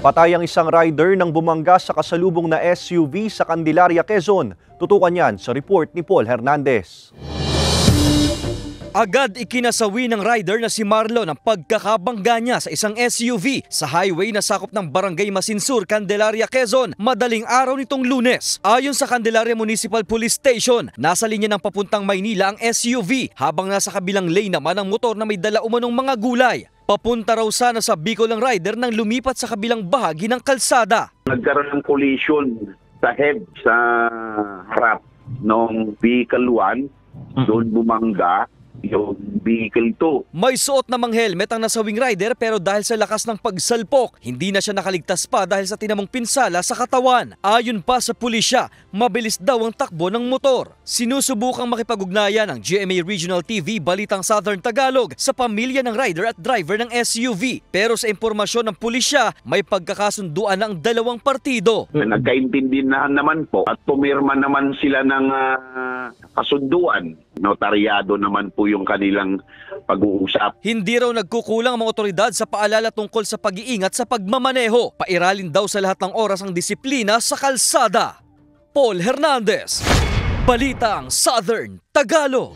Patay ang isang rider nang bumangga sa kasalubong na SUV sa Candelaria, Quezon. Tutukan yan sa report ni Paul Hernandez. Agad ikinasawi ng rider na si Marlon ang pagkakabangga niya sa isang SUV sa highway na sakop ng Barangay Masinsur, Candelaria, Quezon, madaling araw nitong Lunes. Ayon sa Candelaria Municipal Police Station, nasa linya ng papuntang Maynila ang SUV habang nasa kabilang lane naman ang motor na may dala umanong mga gulay. Papunta raw sana sa Bicol ang rider nang lumipat sa kabilang bahagi ng kalsada. Nagkaroon ng collision sa head sa harap ng Vehicle 1, doon bumangga yung Vehicle 2. May suot namang helmet ang nasawing rider pero dahil sa lakas ng pagsalpok, hindi na siya nakaligtas pa dahil sa tinamong pinsala sa katawan. Ayon pa sa pulisya, mabilis daw ang takbo ng motor. Sinusubukang makipag-ugnayan ng GMA Regional TV Balitang Southern Tagalog sa pamilya ng rider at driver ng SUV. Pero sa impormasyon ng pulisya, may pagkakasunduan ng dalawang partido. Nagkaintindihan naman po at pumirma naman sila ng kasunduan. Notaryado naman po yung kanilang pag-uusap. Hindi raw nagkukulang ang mga otoridad sa paalala tungkol sa pag-iingat sa pagmamaneho. Pairalin daw sa lahat ng oras ang disiplina sa kalsada. Paul Hernandez, Balitang Southern Tagalog.